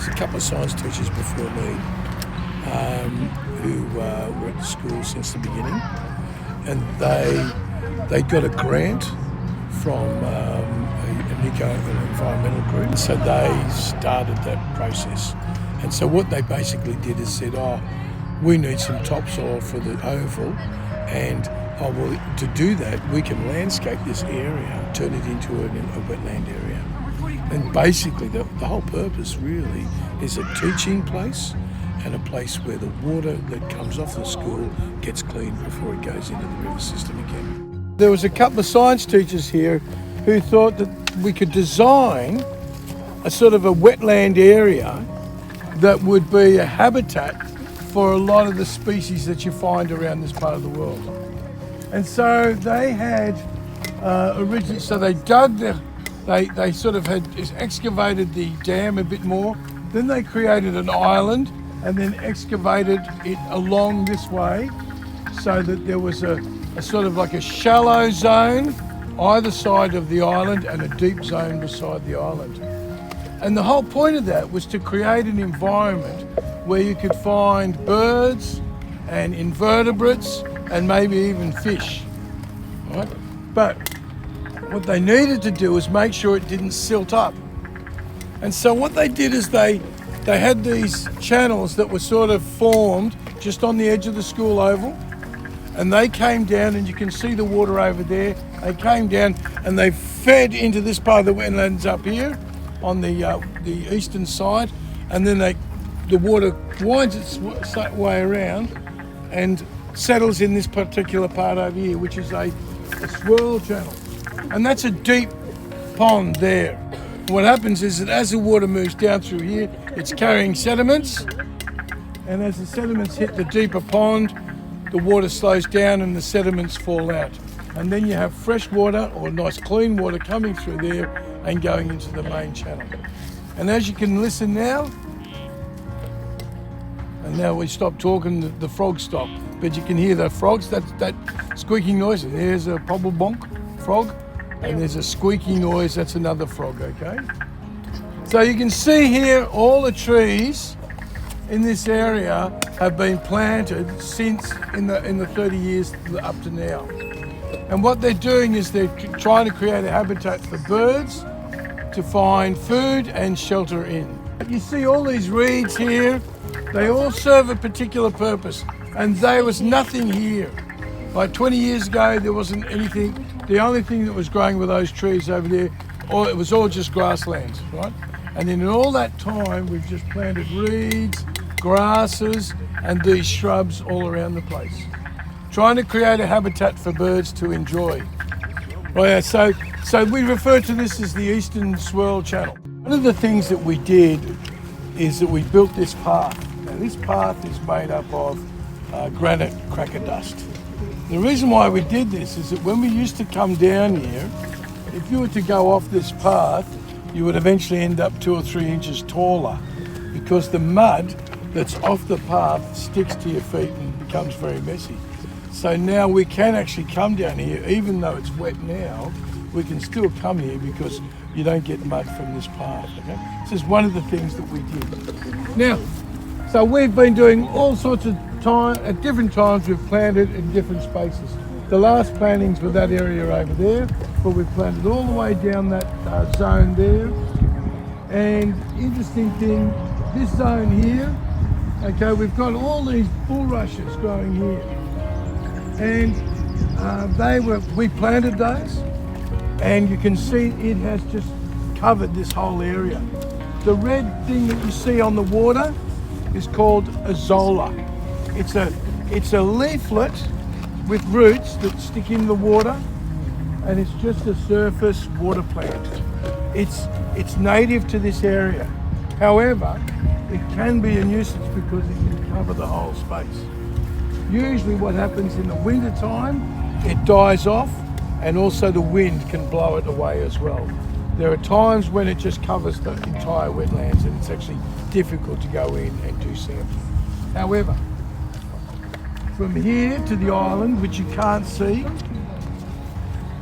There's a couple of science teachers before me who were at the school since the beginning, and they got a grant from an environmental group, and so they started that process. And so what they basically did is said, we need some topsoil for the oval, and to do that we can landscape this area, turn it into a wetland area. And basically the whole purpose really is a teaching place and a place where the water that comes off the school gets cleaned before it goes into the river system again. There was a couple of science teachers here who thought that we could design a sort of a wetland area that would be a habitat for a lot of the species that you find around this part of the world. And so they had originally, so they dug they sort of had excavated the dam a bit more, then they created an island and then excavated it along this way so that there was a sort of like a shallow zone either side of the island and a deep zone beside the island. And the whole point of that was to create an environment where you could find birds and invertebrates and maybe even fish, right? But what they needed to do was make sure it didn't silt up. And so what they did is they had these channels that were sort of formed just on the edge of the school oval, and they came down, and you can see the water over there. They came down and they fed into this part of the wetlands up here on the eastern side, and then the water winds its way around and settles in this particular part over here, which is a swirl channel. And that's a deep pond there. What happens is that as the water moves down through here, it's carrying sediments, and as the sediments hit the deeper pond, the water slows down and the sediments fall out. And then you have fresh water or nice clean water coming through there and going into the main channel. And as you can listen now, and now we stop talking, the frogs stop, but you can hear the frogs, that squeaking noise. And there's a pobblebonk frog, and there's a squeaky noise, that's another frog, okay? So you can see here all the trees in this area have been planted since in the 30 years up to now. And what they're doing is they're trying to create a habitat for birds to find food and shelter in. You see all these reeds here, they all serve a particular purpose, and there was nothing here. Like 20 years ago, there wasn't anything. The only thing that was growing with those trees over there, it was all just grasslands, right? And then in all that time, we've just planted reeds, grasses, and these shrubs all around the place, trying to create a habitat for birds to enjoy. Well, yeah, so we refer to this as the Eastern Swirl Channel. One of the things that we did is that we built this path. Now, this path is made up of granite cracker dust. The reason why we did this is that when we used to come down here, if you were to go off this path, you would eventually end up 2 or 3 inches taller, because the mud that's off the path sticks to your feet and becomes very messy. So now we can actually come down here, even though it's wet now, we can still come here because you don't get mud from this path, okay? This is one of the things that we did. Now, so we've been doing all sorts of time, at different times we've planted in different spaces. The last plantings were that area over there, but we've planted all the way down that zone there. And interesting thing, this zone here, okay, we've got all these bulrushes growing here. And we planted those, and you can see it has just covered this whole area. The red thing that you see on the water is called azolla. It's a leaflet with roots that stick in the water, and it's just a surface water plant. It's native to this area. However, it can be a nuisance because it can cover the whole space. Usually what happens in the winter time, it dies off, and also the wind can blow it away as well. There are times when it just covers the entire wetlands and it's actually difficult to go in and do sampling. However, from here to the island, which you can't see,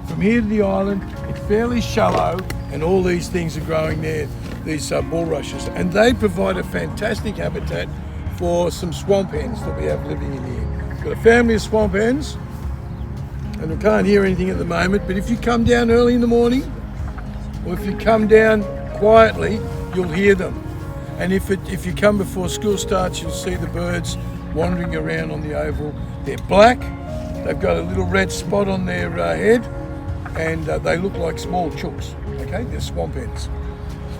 from here to the island, it's fairly shallow and all these things are growing there. these bulrushes, and they provide a fantastic habitat for some swamp hens that we have living in here. We've got a family of swamp hens, and we can't hear anything at the moment, but if you come down early in the morning, or if you come down quietly, you'll hear them. And if you come before school starts, you'll see the birds wandering around on the oval. They're black, they've got a little red spot on their head, and they look like small chooks, okay? They're swamp hens.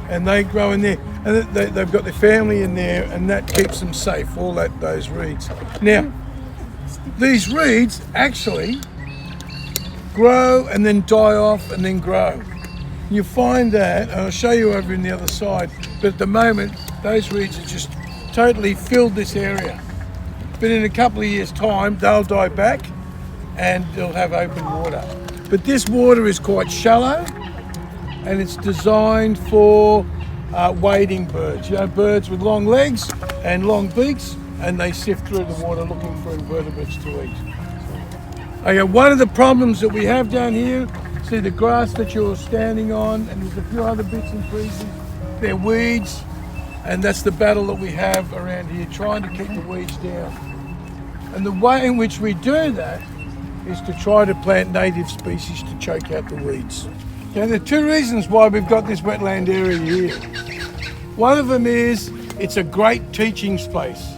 And they grow in there, and they've got their family in there, and that keeps them safe, all those reeds. Now, these reeds actually grow and then die off and then grow. You find that, and I'll show you over in the other side, but at the moment, those reeds have just totally filled this area. But in a couple of years' time, they'll die back and they'll have open water. But this water is quite shallow, and it's designed for wading birds. You know, birds with long legs and long beaks, and they sift through the water looking for invertebrates to eat. Okay, one of the problems that we have down here, see the grass that you're standing on, and there's a few other bits and pieces, they're weeds, and that's the battle that we have around here, trying to keep the weeds down. And the way in which we do that is to try to plant native species to choke out the weeds. Now, there are two reasons why we've got this wetland area here. One of them is it's a great teaching space.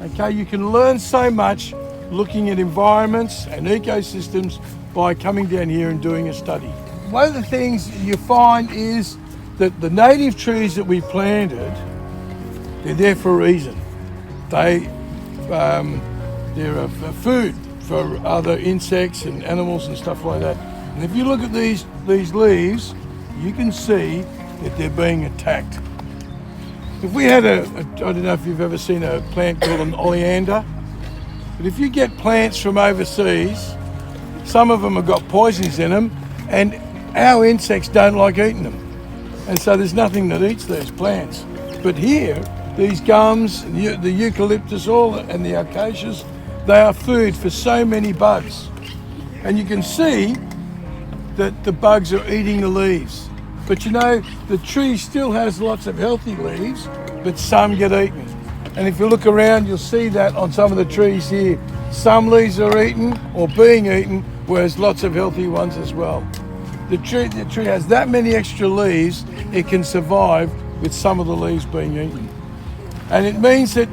Okay, you can learn so much looking at environments and ecosystems by coming down here and doing a study. One of the things you find is that the native trees that we planted, they're there for a reason. They're a food for other insects and animals and stuff like that. And if you look at these leaves, you can see that they're being attacked. If we had I don't know if you've ever seen a plant called an oleander, but if you get plants from overseas, some of them have got poisons in them, and our insects don't like eating them. And so there's nothing that eats these plants. But here, these gums, the eucalyptus and the acacias, they are food for so many bugs. And you can see that the bugs are eating the leaves. But you know, the tree still has lots of healthy leaves, but some get eaten. And if you look around, you'll see that on some of the trees here. Some leaves are eaten or being eaten, whereas lots of healthy ones as well. The tree has that many extra leaves, it can survive with some of the leaves being eaten. And it means that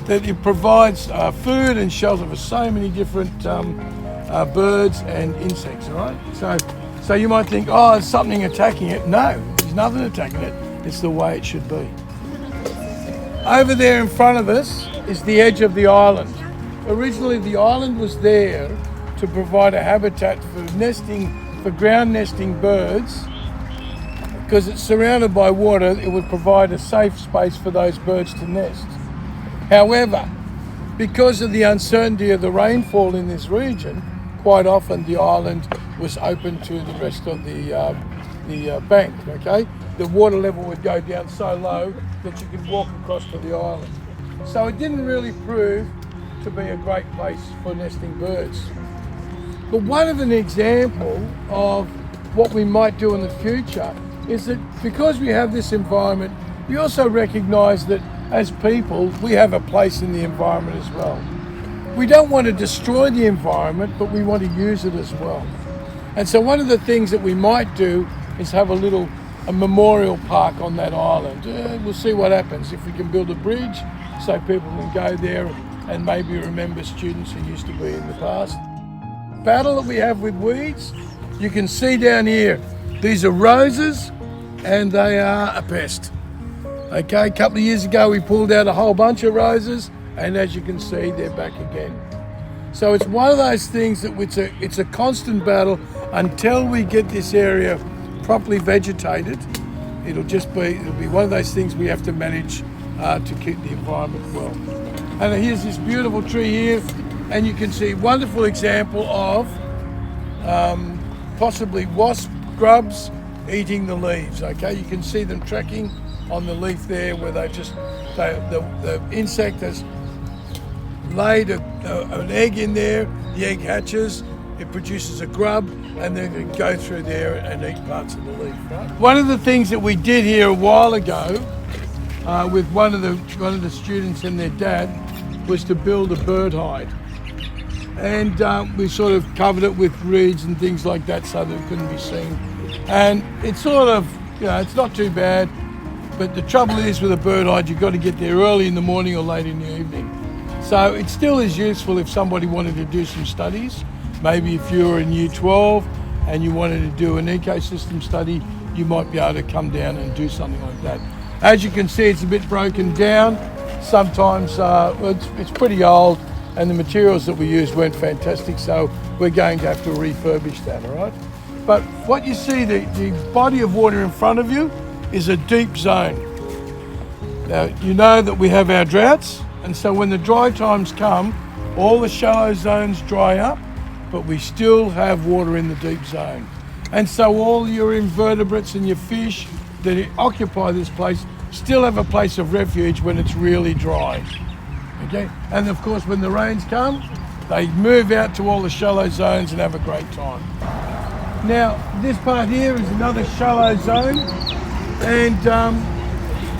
it provides food and shelter for so many different birds and insects, all right? So you might think, oh, there's something attacking it. No, there's nothing attacking it. It's the way it should be. Over there in front of us is the edge of the island. Originally, the island was there to provide a habitat for ground nesting birds. Because it's surrounded by water, it would provide a safe space for those birds to nest. However, because of the uncertainty of the rainfall in this region, quite often the island was open to the rest of the bank, okay? The water level would go down so low that you could walk across to the island. So it didn't really prove to be a great place for nesting birds. But one of an example of what we might do in the future is that because we have this environment, we also recognise that as people, we have a place in the environment as well. We don't want to destroy the environment, but we want to use it as well. And so one of the things that we might do is have a memorial park on that island. We'll see what happens if we can build a bridge so people can go there and maybe remember students who used to be in the past. Battle that we have with weeds, you can see down here, these are roses and they are a pest. Okay, a couple of years ago we pulled out a whole bunch of roses, and as you can see, they're back again. So it's one of those things that it's a constant battle until we get this area properly vegetated. It'll be one of those things we have to manage to keep the environment well. And here's this beautiful tree here, and you can see a wonderful example of possibly wasp grubs eating the leaves. Okay, you can see them tracking on the leaf there, where the insect has laid an egg in there, the egg hatches, it produces a grub, and then it go through there and eat parts of the leaf. Right? One of the things that we did here a while ago with one of the students and their dad was to build a bird hide, and we sort of covered it with reeds and things like that so that it couldn't be seen. And it's sort of, it's not too bad, but the trouble is with a bird hide, you've got to get there early in the morning or late in the evening. So it still is useful if somebody wanted to do some studies. Maybe if you were in Year 12 and you wanted to do an ecosystem study, you might be able to come down and do something like that. As you can see, it's a bit broken down. Sometimes it's pretty old, and the materials that we used weren't fantastic, so we're going to have to refurbish that, all right? But what you see, the body of water in front of you is a deep zone. Now, you know that we have our droughts, and so when the dry times come, all the shallow zones dry up, but we still have water in the deep zone. And so all your invertebrates and your fish that occupy this place still have a place of refuge when it's really dry. Okay? And of course, when the rains come, they move out to all the shallow zones and have a great time. Now, this part here is another shallow zone, and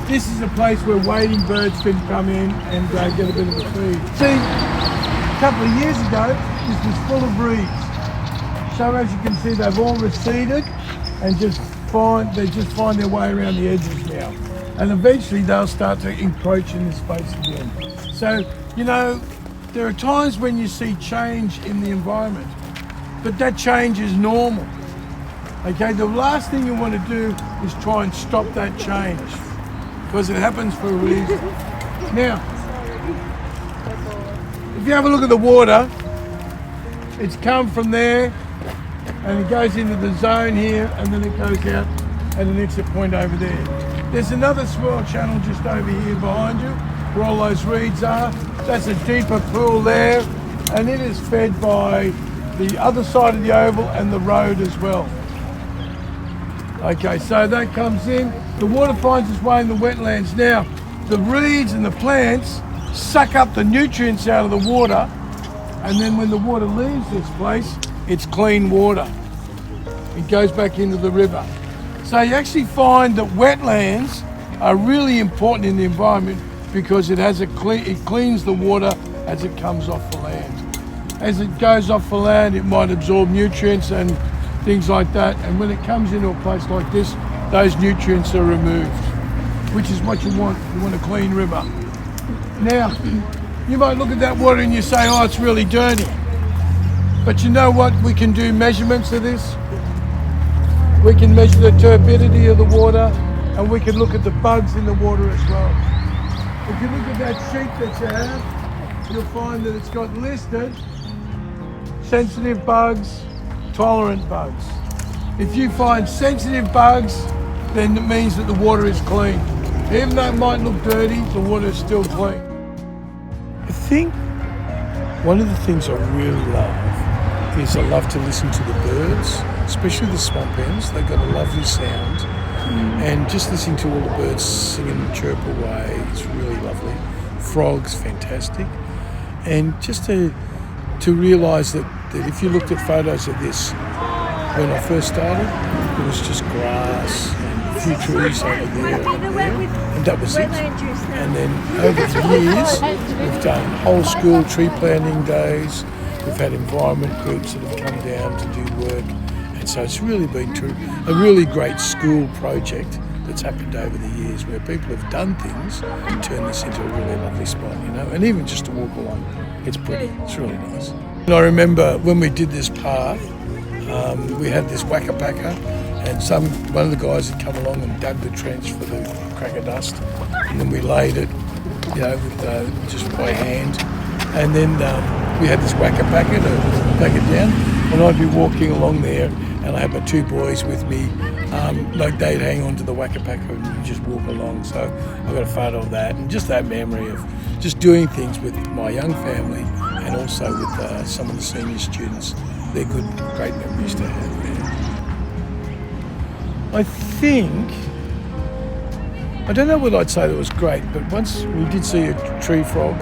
this is a place where wading birds can come in and get a bit of a feed. See, a couple of years ago, this was full of reeds. So as you can see, they've all receded and they just find their way around the edges now. And eventually they'll start to encroach in this space again. So, there are times when you see change in the environment, but that change is normal. Okay, the last thing you want to do is try and stop that change, because it happens for a reason. Now, if you have a look at the water, it's come from there and it goes into the zone here, and then it goes out at an exit point over there. There's another swirl channel just over here behind you where all those reeds are. That's a deeper pool there, and it is fed by the other side of the oval and the road as well. Okay, so that comes in. The water finds its way in the wetlands. Now, the reeds and the plants suck up the nutrients out of the water, and then when the water leaves this place, it's clean water. It goes back into the river. So you actually find that wetlands are really important in the environment because it cleans the water as it comes off the land. As it goes off the land, it might absorb nutrients and things like that, and when it comes into a place like this, those nutrients are removed, which is what you want. You want a clean river. Now, you might look at that water and you say, oh, it's really dirty. But you know what? We can do measurements of this. We can measure the turbidity of the water, and we can look at the bugs in the water as well. If you look at that sheet that you have, you'll find that it's got listed sensitive bugs, tolerant bugs. If you find sensitive bugs, then it means that the water is clean. Even though it might look dirty, the water is still clean. I think one of the things I really love is I love to listen to the birds, especially the swamp hens. They've got a lovely sound. And just listening to all the birds sing and chirp away, it's really lovely. Frogs, fantastic. And just to realise that if you looked at photos of this when I first started, it was just grass and a few trees over there and that was it. And then over the years, we've done whole school tree planting days. We've had environment groups that have come down to do work. And so it's really been a really great school project that's happened over the years where people have done things and turned this into a really lovely spot, and even just to walk along, it's pretty, it's really nice. And I remember when we did this path, we had this whacker packer, and one of the guys had come along and dug the trench for the cracker dust, and then we laid it, with, just by hand, and then we had this whacker packer to take it down, and I'd be walking along there, and I had my two boys with me, they'd hang on to the whacker packer and you just walk along. So I've got a photo of that, and just that memory of just doing things with my young family and also with some of the senior students. They're great memories to have. Yeah. I don't know what I'd say that was great, but once we did see a tree frog,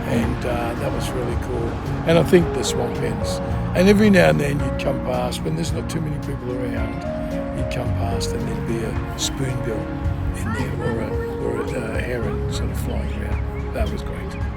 and that was really cool. And I think the swamp hens And every now and then you'd come past, when there's not too many people around, you'd come past and there'd be a spoonbill in there or a heron sort of flying around. That was great.